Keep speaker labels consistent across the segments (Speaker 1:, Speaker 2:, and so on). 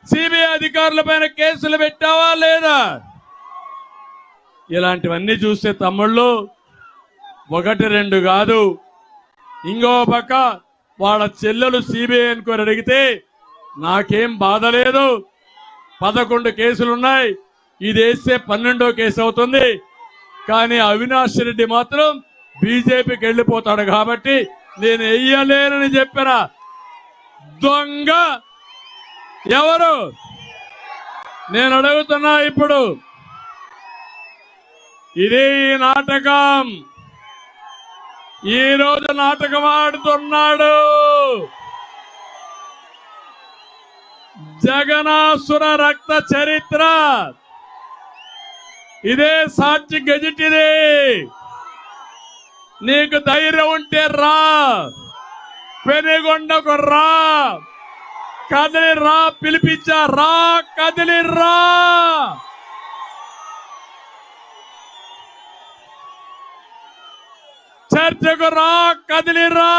Speaker 1: CBI అధికారులపైన కేసులు పెట్టావా లేదా? ఇలాంటివన్నీ చూస్తే తమ్ముళ్ళు ఒకటి రెండు కాదు. ఇంకో పక్క వాళ్ళ చెల్లెలు సిబిఐ ఎంక్వైరీ అడిగితే నాకేం బాధ లేదు, 11 కేసులున్నాయి, ఇది వేస్తే 12వ కేసు అవుతుంది. కానీ అవినాష్ రెడ్డి మాత్రం బీజేపీకి వెళ్ళిపోతాడు కాబట్టి నేను వెయ్యలేనని చెప్పిన దొంగ ఎవరు? నేను అడుగుతున్నా ఇప్పుడు. ఇది నాటకం. ఈ రోజు నాటకం ఆడుతున్నాడు. జగనాసుర రక్త చరిత్ర ఇదే సాక్షి గెజిట్. ఇది నీకు ధైర్యం ఉంటే రా, పెనుగొండకు రా, కదిలి రా, పిలిపించా రా, కదిలి రా. చర్చకు రా, కదిలి రా.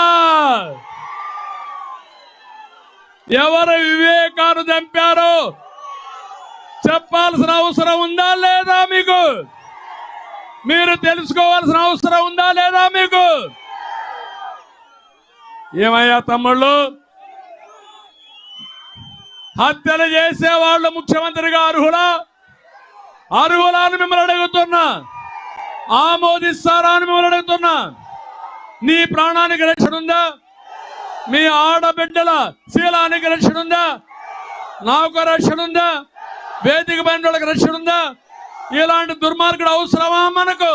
Speaker 1: ఎవరు వివేకాన్ని చంపారో చెప్పాల్సిన అవసరం ఉందా లేదా మీకు? మీరు తెలుసుకోవాల్సిన అవసరం ఉందా లేదా మీకు? ఏమయ్యా తమ్ముళ్ళు, హత్యలు చేసే వాళ్ళు ముఖ్యమంత్రిగా అర్హులా? అర్హులా అని మిమ్మల్ని అడుగుతున్నా. ఆమోదిస్తారా అని మిమ్మల్ని అడుగుతున్నా. నీ ప్రాణానికి రక్షణ ఉందా? మీ ఆడబిడ్డల శీలానికి రక్షణ ఉందా? నాకు రక్షణ ఉందా? వేదిక పైన వాళ్ళకి రక్షణ ఉందా? ఇలాంటి దుర్మార్గుడు అవసరమా మనకు?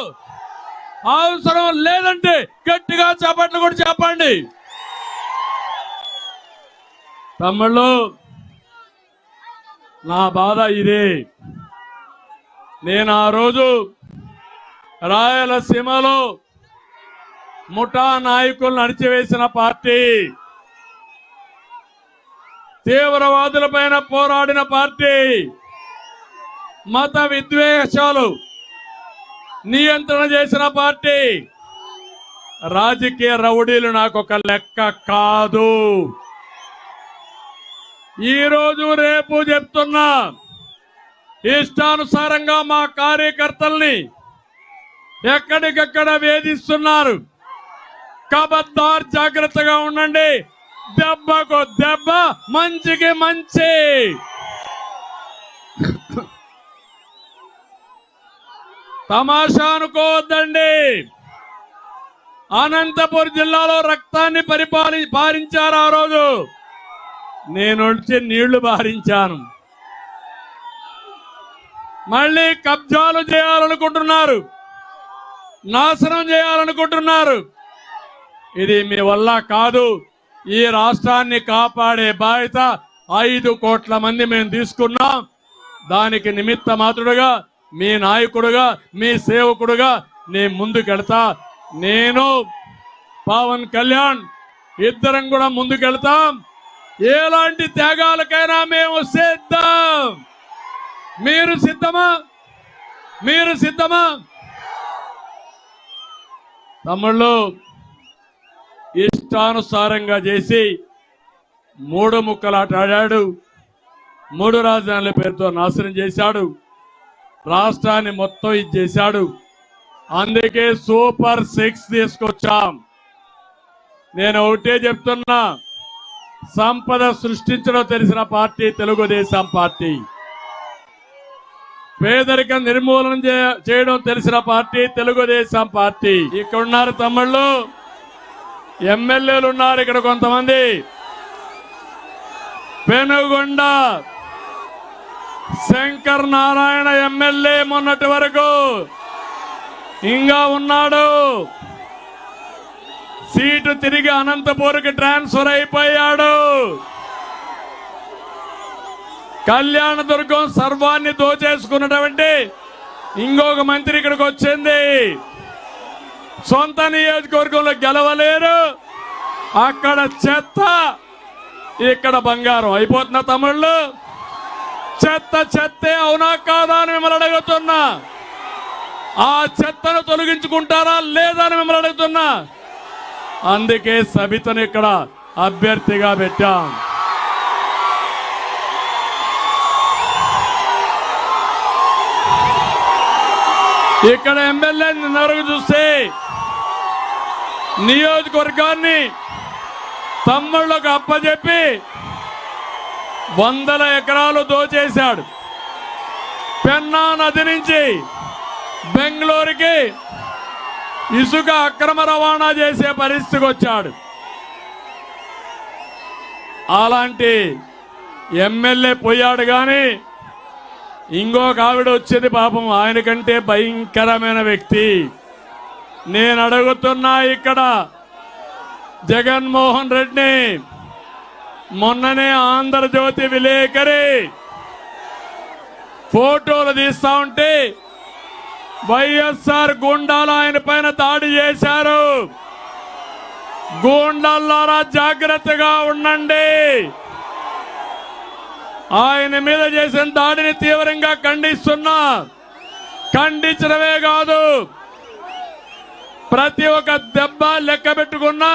Speaker 1: అవసరం లేదంటే గట్టిగా చప్పట్లు కూడా చెప్పండి. తమ్ముళ్ళు, నా బాధ ఇదే. నేను ఆ రోజు రాయలసీమలో ముఠా నాయకులను అణిచివేసిన పార్టీ, తీవ్రవాదులపైన పోరాడిన పార్టీ, మత విద్వేషాలు నియంత్రణ చేసిన పార్టీ. రాజకీయ రౌడీలు నాకు ఒక లెక్క కాదు. ఈరోజు రేపు చెప్తున్నా, ఇష్టానుసారంగా మా కార్యకర్తల్ని ఎక్కడికక్కడ వేధిస్తున్నారు. ఖబర్దార్, జాగ్రత్తగా ఉండండి. దెబ్బకు దెబ్బ, మంచికి మంచి. తమాషా అనుకోవద్దండి. అనంతపురం జిల్లాలో రక్తాన్ని పారించారు. ఆ రోజు నేను వచ్చి నీళ్లు బారించాను. మళ్ళీ కబ్జాలు చేయాలనుకుంటున్నారు, నాశనం చేయాలనుకుంటున్నారు. ఇది మీ వల్ల కాదు. ఈ రాష్ట్రాన్ని కాపాడే బాధ్యత 5 కోట్ల మంది మేము తీసుకున్నాం. దానికి నిమిత్త మాత్రుడుగా, మీ నాయకుడుగా, మీ సేవకుడుగా నేను ముందుకెళ్తా. నేను పవన్ కళ్యాణ్ ఇద్దరం కూడా ముందుకెళ్తాం. ఎలాంటి త్యాగాలకైనా మేము సిద్ధం. మీరు సిద్ధమా? మీరు సిద్ధమా? తమ్ముళ్ళు, ఇష్టానుసారంగా చేసి 3 ముక్కలాట ఆడాడు. 3 రాజధానుల పేరుతో నాశనం చేశాడు. రాష్ట్రాన్ని మొత్తం ఇది చేశాడు. అందుకే సూపర్ 6 తీసుకొచ్చాం. నేను ఒకటే చెప్తున్నా, సంపద సృష్టించడం తెలిసిన పార్టీ తెలుగుదేశం పార్టీ. పేదరికం నిర్మూలన చేయడం తెలిసిన పార్టీ తెలుగుదేశం పార్టీ. ఇక్కడ ఉన్నారు తమ్ముళ్ళు, ఎమ్మెల్యేలు ఉన్నారు ఇక్కడ కొంతమంది. పెనుగొండ శంకర్ నారాయణ ఎమ్మెల్యే మొన్నటి వరకు ఇంకా ఉన్నాడు. సీటు తిరిగి అనంతపూర్కి ట్రాన్స్ఫర్ అయిపోయాడు. కళ్యాణదుర్గం సర్వాన్ని దోచేసుకున్నటువంటి ఇంకొక మంత్రి ఇక్కడికి వచ్చింది. సొంత నియోజకవర్గంలో గెలవలేరు. అక్కడ చెత్త, ఇక్కడ బంగారం అయిపోతున్న తమ్ముళ్ళు. చెత్త చెత్తే, అవునా కాదా అని మిమ్మల్ని అడుగుతున్నా. ఆ చెత్తను తొలగించుకుంటారా లేదా అని మిమ్మల్ని అడుగుతున్నా. అందుకే సబితను ఇక్కడ అభ్యర్థిగా పెట్టాం. ఇక్కడ ఎమ్మెల్యే నిన్నవరకు చూస్తే నియోజకవర్గాన్ని తమ్ముళ్లకు అప్పచెప్పి 100 ఎకరాలు దోచేశాడు. పెన్నా నది నుంచి బెంగళూరుకి ఇసుక అక్రమ రవాణా చేసే పరిస్థితికి వచ్చాడు. అలాంటి ఎమ్మెల్యే పోయాడు. కానీ ఇంకొక ఆవిడ వచ్చేది పాపం ఆయన కంటే భయంకరమైన వ్యక్తి. నేను అడుగుతున్నా, ఇక్కడ జగన్మోహన్ రెడ్డిని మొన్ననే ఆంధ్రజ్యోతి విలేకరి ఫోటోలు తీస్తా ఉంటే వైఎస్ఆర్ గూండాలు ఆయన పైన దాడి చేశారు. గూండాలారా జాగ్రత్తగా ఉండండి. ఆయన మీద చేసిన దాడిని తీవ్రంగా ఖండిస్తున్నా. ఖండించడమే కాదు, ప్రతి ఒక్క దెబ్బ లెక్క పెట్టుకున్నా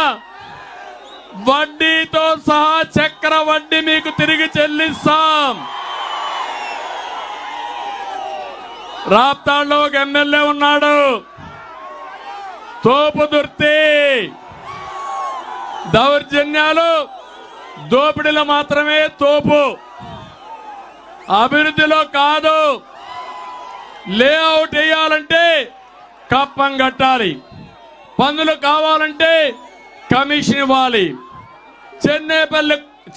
Speaker 1: వడ్డీతో సహా చక్ర వడ్డీ మీకు తిరిగి చెల్లిస్తాం. రాప్తాడులో ఒక ఎమ్మెల్యే ఉన్నాడు, తోపు దుర్తి. దౌర్జన్యాలు దోపిడీలో మాత్రమే తోపు, అభివృద్ధిలో కాదు. లేఅవుట్ వేయాలంటే కప్పం కట్టాలి, పన్నులు కావాలంటే కమిషన్ ఇవ్వాలి.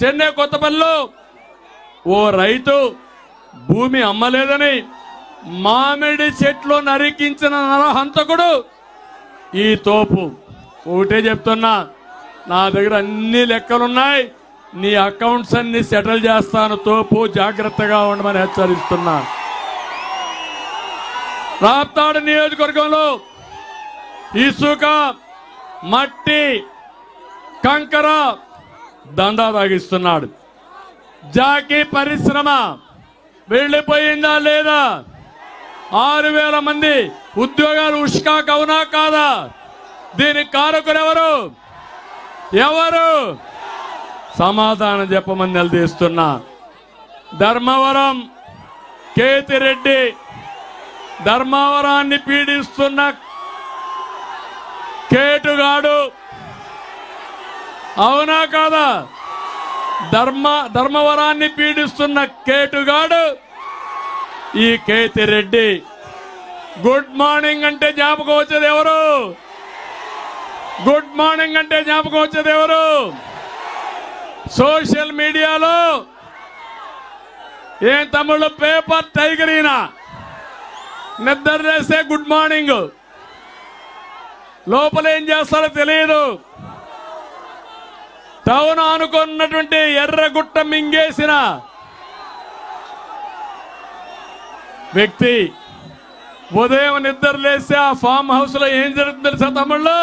Speaker 1: చెన్నై కొత్తపల్లిలో ఓ రైతు భూమి అమ్మలేదని మామిడి చెట్లు నరికించిన నరహంతకుడు ఈ తోపు. ఒకటే చెప్తున్నా, నా దగ్గర అన్ని లెక్కలున్నాయి, నీ అకౌంట్స్ అన్ని సెటిల్ చేస్తాను తోపు, జాగ్రత్తగా ఉండమని హెచ్చరిస్తున్నా. రాప్తాడు నియోజకవర్గంలో ఇసుక, మట్టి, కంకర దందా తాగిస్తున్నాడు. జాకీ పరిశ్రమ వెళ్ళిపోయిందా లేదా? 6,000 మంది ఉద్యోగాలు ఉష్కాకు అవునా కాదా? దీనికి కారకులు ఎవరు? సమాధానం చెప్పమని నిలదీస్తున్నా. ధర్మవరం కేతిరెడ్డి, ధర్మవరాన్ని పీడిస్తున్న కేటుగాడు అవునా కాదా? ధర్మవరాన్ని పీడిస్తున్న కేటుగాడు ఈ కేతిరెడ్డి. గుడ్ మార్నింగ్ అంటే జ్ఞాపకం వచ్చేది ఎవరు? గుడ్ మార్నింగ్ అంటే జ్ఞాపకం వచ్చేది ఎవరు? సోషల్ మీడియాలో ఏం తమ్ముళ్ళు పేపర్ టైగర్ ఈయన నిద్ర చేస్తే గుడ్ మార్నింగ్, లోపల ఏం చేస్తారో తెలియదు. టౌన్ అనుకున్నటువంటి ఎర్రగుట్ట మింగేసిన వ్యక్తి ఉదయం నిద్ర లేస్తే ఆ ఫామ్ హౌస్ లో ఏం జరుగుతుంది తెలుసా తమ్ముళ్ళు?